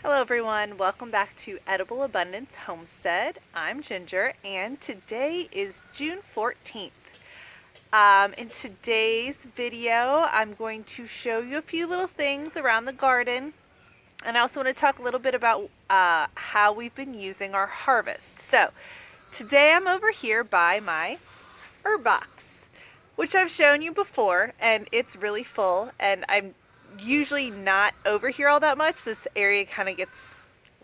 Hello everyone, welcome back to Edible Abundance Homestead. I'm Ginger and today is June 14th. In today's video, I'm going to show you a few little things around the garden, and I also want to talk a little bit about how we've been using our harvest. So today I'm over here by my herb box, which I've shown you before, and it's really full, and I'm usually not over here all that much. This area kind of gets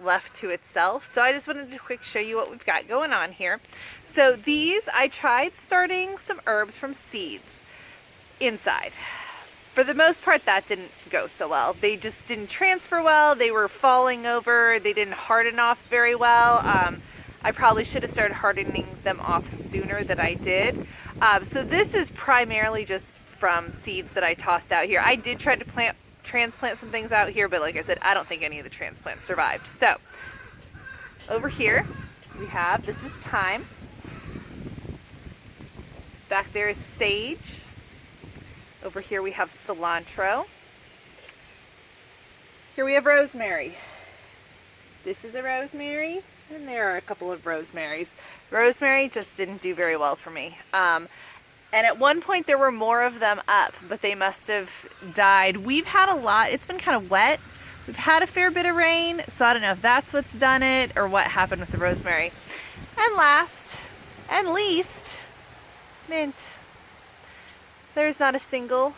left to itself. So I just wanted to quick show you what we've got going on here. So these, I tried starting some herbs from seeds inside. For the most part, that didn't go so well. They just didn't transfer well. They were falling over. They didn't harden off very well. I probably should have started hardening them off sooner than I did. So this is primarily just from seeds that I tossed out here. I did try to transplant some things out here, but like I said, I don't think any of the transplants survived. So over here we have, this is thyme. Back there is sage. Over here we have cilantro. Here we have rosemary. This is a rosemary, and there are a couple of rosemaries. Rosemary just didn't do very well for me. And at one point there were more of them up, but they must have died. We've had a lot. It's been kind of wet. We've had a fair bit of rain, so I don't know if that's what's done it or what happened with the rosemary. And last and least, mint. There's not a single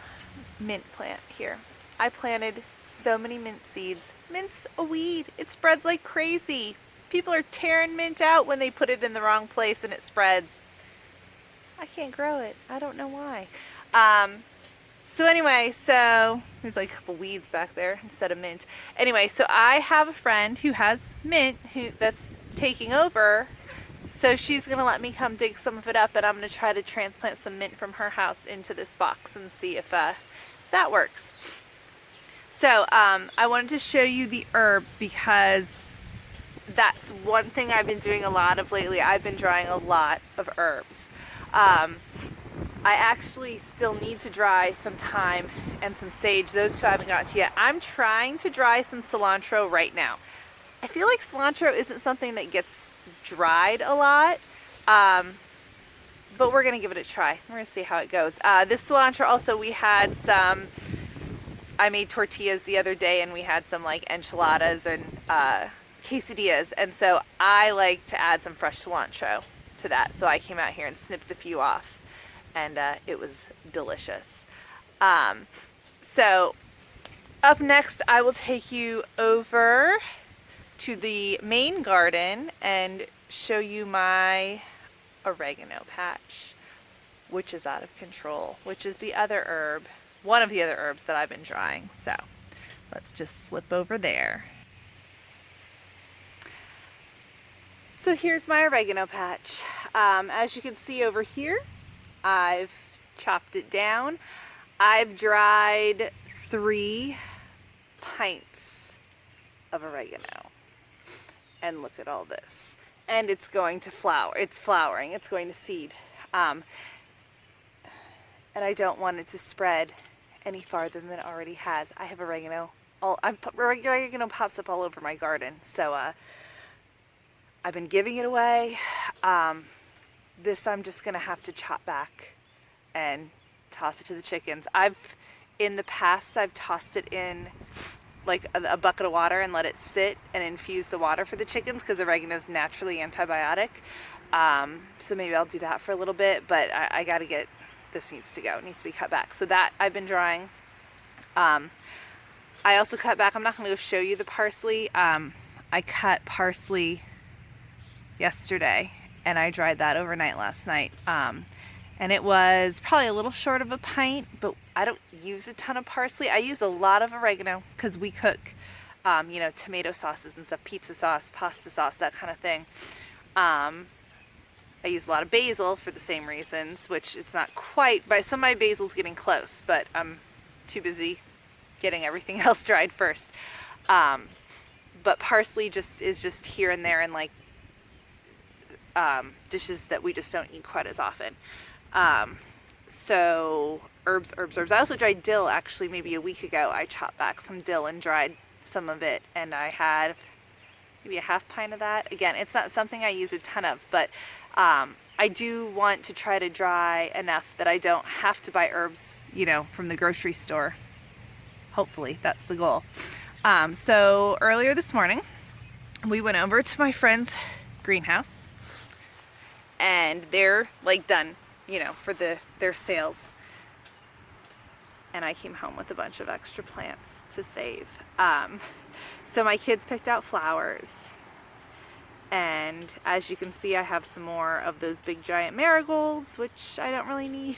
mint plant here. I planted so many mint seeds. Mint's a weed. It spreads like crazy. People are tearing mint out when they put it in the wrong place and it spreads. I can't grow it. I don't know why. So anyway, so there's like a couple weeds back there instead of mint. Anyway, so I have a friend who has mint that's taking over. So she's going to let me come dig some of it up, and I'm going to try to transplant some mint from her house into this box and see if that works. So I wanted to show you the herbs because that's one thing I've been doing a lot of lately. I've been drying a lot of herbs. I actually still need to dry some thyme and some sage. Those two I haven't gotten to yet. I'm trying to dry some cilantro right now. I feel like cilantro isn't something that gets dried a lot, but we're going to give it a try. We're going to see how it goes. This cilantro also, we had some, I made tortillas the other day and we had some like enchiladas and quesadillas, and so I like to add some fresh cilantro to that. So I came out here and snipped a few off, and it was delicious. So up next, I will take you over to the main garden and show you my oregano patch, which is out of control, which is the other herb, one of the other herbs that I've been drying. So let's just slip over there. So here's my oregano patch. As you can see over here, I've chopped it down. I've dried 3 pints of oregano. And look at all this. And it's going to flower. It's flowering. It's going to seed. And I don't want it to spread any farther than it already has. I have oregano. Oregano pops up all over my garden. So I've been giving it away. This I'm just going to have to chop back and toss it to the chickens. In the past, I've tossed it in like a bucket of water and let it sit and infuse the water for the chickens because oregano is naturally antibiotic. So maybe I'll do that for a little bit, but I got to get, this needs to go. It needs to be cut back. So that I've been drying. I also cut back, I'm not going to go show you the parsley. I cut parsley yesterday and I dried that overnight last night. And it was probably a little short of a pint, but I don't use a ton of parsley. I use a lot of oregano because we cook, tomato sauces and stuff, pizza sauce, pasta sauce, that kind of thing. I use a lot of basil for the same reasons, which it's not quite, but some of my basil's getting close, but I'm too busy getting everything else dried first. But parsley is just here and there in like dishes that we just don't eat quite as often. So herbs. I also dried dill actually maybe a week ago. I chopped back some dill and dried some of it, and I had maybe a half pint of that. Again, it's not something I use a ton of, but I do want to try to dry enough that I don't have to buy herbs, you know, from the grocery store. Hopefully, that's the goal. So earlier this morning, we went over to my friend's greenhouse, and they're like done, you know, for their sales. And I came home with a bunch of extra plants to save. So my kids picked out flowers. And as you can see, I have some more of those big giant marigolds, which I don't really need.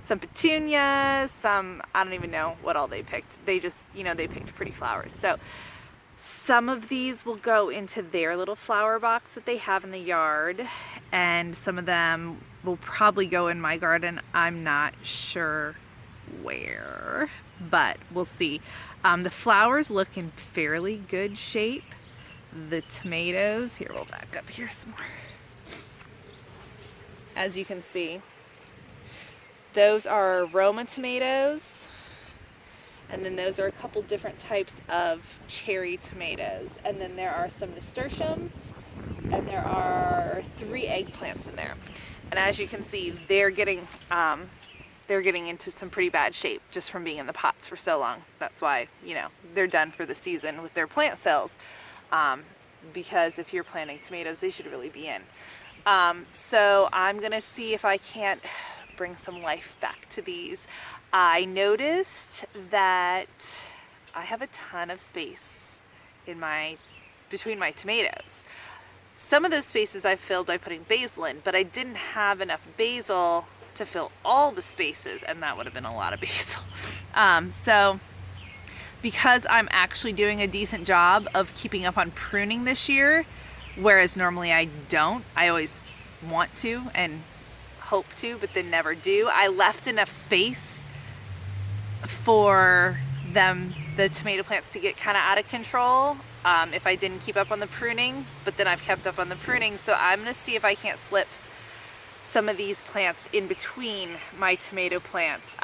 Some petunias, some, I don't even know what all they picked. They just, you know, they picked pretty flowers. So some of these will go into their little flower box that they have in the yard. And some of them will probably go in my garden. I'm not sure where, but we'll see. The flowers look in fairly good shape. The tomatoes, here, we'll back up here some more. As you can see, those are Roma tomatoes, and then those are a couple different types of cherry tomatoes, and then there are some nasturtiums, and there are 3 eggplants in there. And as you can see, they're getting into some pretty bad shape just from being in the pots for so long. That's why, you know, they're done for the season with their plant cells. Because if you're planting tomatoes, they should really be in. So I'm gonna see if I can't bring some life back to these. I noticed that I have a ton of space in between my tomatoes. Some of those spaces I filled by putting basil in, but I didn't have enough basil to fill all the spaces, and that would have been a lot of basil. So because I'm actually doing a decent job of keeping up on pruning this year, whereas normally I don't, I always want to and hope to, but then never do, I left enough space for the tomato plants to get kind of out of control if I didn't keep up on the pruning, but then I've kept up on the pruning, so I'm gonna see if I can't slip some of these plants in between my tomato plants.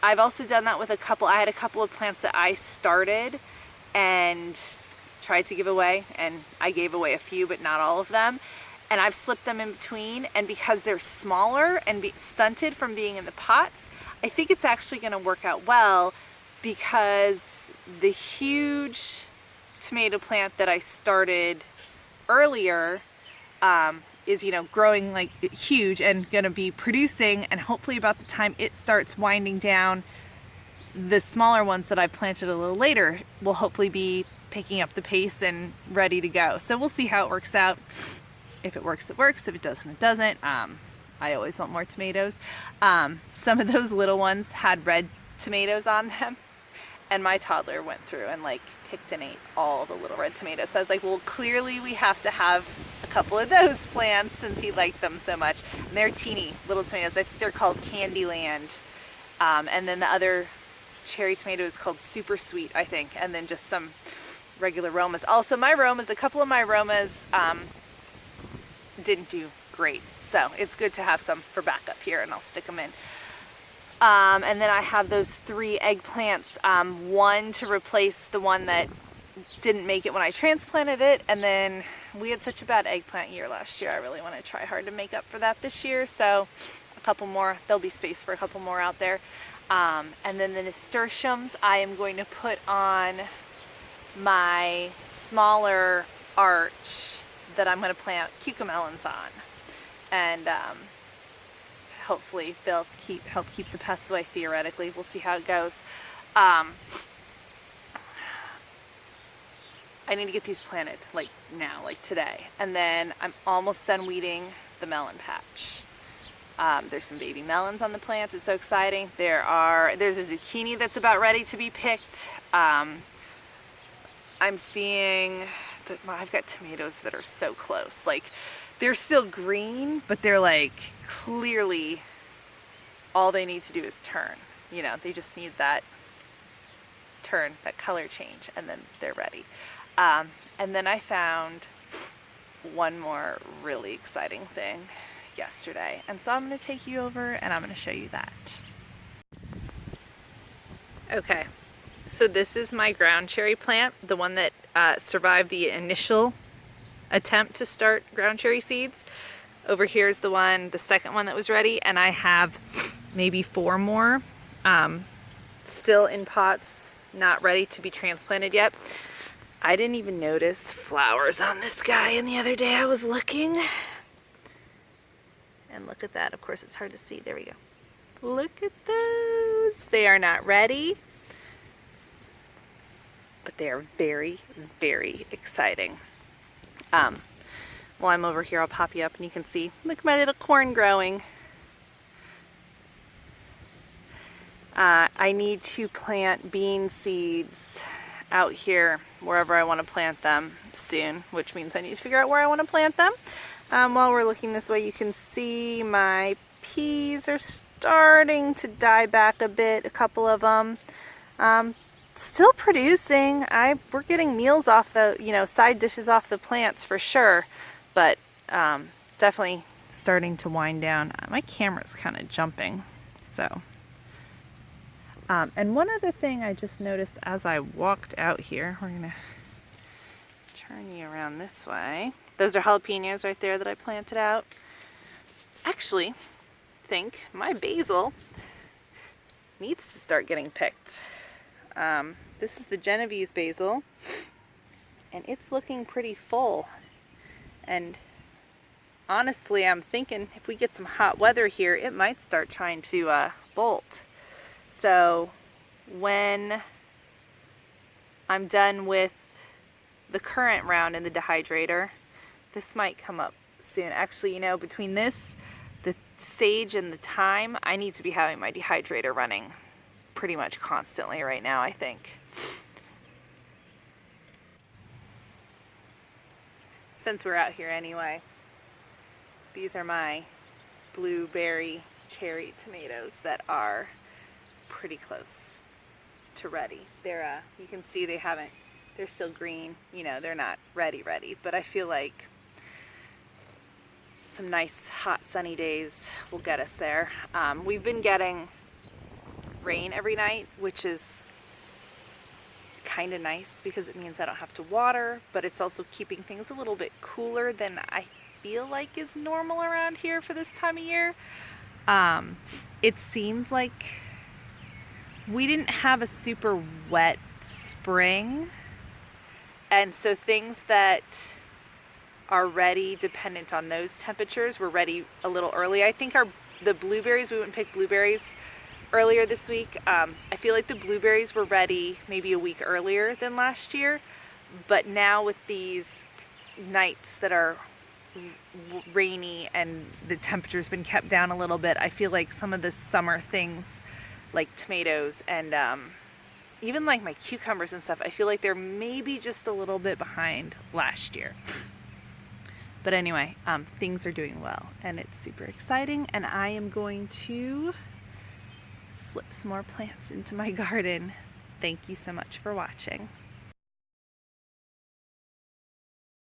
I've also done that with I had a couple of plants that I started and tried to give away, and I gave away a few, but not all of them. And I've slipped them in between, and because they're smaller and stunted from being in the pots, I think it's actually gonna work out well, because the huge tomato plant that I started earlier is, you know, growing like huge and gonna be producing, and hopefully about the time it starts winding down, the smaller ones that I planted a little later will hopefully be picking up the pace and ready to go. So we'll see how it works out. If it works, it works. If it doesn't, it doesn't. I always want more tomatoes. Some of those little ones had red tomatoes on them, and my toddler went through and like picked and ate all the little red tomatoes. So I was like, well, clearly we have to have a couple of those plants since he liked them so much. And they're teeny little tomatoes. I think they're called Candyland. And then the other cherry tomato is called Super Sweet, I think. And then just some regular Romas. Also, my Romas, a couple of my Romas didn't do great. So it's good to have some for backup here, and I'll stick them in. And then I have those 3 eggplants, one to replace the one that didn't make it when I transplanted it, and then we had such a bad eggplant year last year. I really want to try hard to make up for that this year, so a couple more. There'll be space for a couple more out there. And then the nasturtiums I am going to put on my smaller arch that I'm going to plant cucamelons on, and hopefully they'll help keep the pests away theoretically. We'll see how it goes. I need to get these planted like now, like today. And then I'm almost done weeding the melon patch. There's some baby melons on the plants. It's so exciting. There's a zucchini that's about ready to be picked. I'm seeing that I've got tomatoes that are so close. Like, they're still green, but they're like clearly all they need to do is turn. You know, they just need that turn, that color change, and then they're ready. And then I found one more really exciting thing yesterday, and so I'm going to take you over and I'm going to show you that. Okay, So this is my ground cherry plant, the one that survived the initial attempt to start ground cherry seeds. Over here is the second one that was ready, and I have maybe 4 more still in pots, not ready to be transplanted yet. I didn't even notice flowers on this guy, and the other day I was looking. And look at that. Of course, it's hard to see. There we go. Look at those. They are not ready, but they are very, very exciting. While I'm over here, I'll pop you up and you can see, look at my little corn growing. I need to plant bean seeds out here wherever I want to plant them soon, which means I need to figure out where I want to plant them. While we're looking this way, you can see my peas are starting to die back a bit, a couple of them. Still producing. We're getting meals off the, side dishes off the plants for sure, but definitely starting to wind down. My camera's kind of jumping, so. And one other thing I just noticed as I walked out here, we're gonna turn you around this way. Those are jalapenos right there that I planted out. Actually, I think my basil needs to start getting picked. This is the Genovese basil, and it's looking pretty full. And honestly, I'm thinking if we get some hot weather here, it might start trying to bolt. So when I'm done with the current round in the dehydrator, this might come up soon. Actually, between this, the stage, and the time, I need to be having my dehydrator running pretty much constantly right now, I think. Since we're out here anyway, these are my blueberry cherry tomatoes that are pretty close to ready. They're you can see they're still green, they're not ready, but I feel like some nice hot sunny days will get us there. We've been getting rain every night, which is kind of nice because it means I don't have to water, but it's also keeping things a little bit cooler than I feel like is normal around here for this time of year. It seems like we didn't have a super wet spring, and so things that are ready dependent on those temperatures were ready a little early. I think the blueberries, we went and picked blueberries earlier this week. I feel like the blueberries were ready maybe a week earlier than last year, but now with these nights that are rainy and the temperature's been kept down a little bit, I feel like some of the summer things like tomatoes and even like my cucumbers and stuff, I feel like they're maybe just a little bit behind last year. But anyway, things are doing well and it's super exciting, and I am going to slip some more plants into my garden. Thank you so much for watching.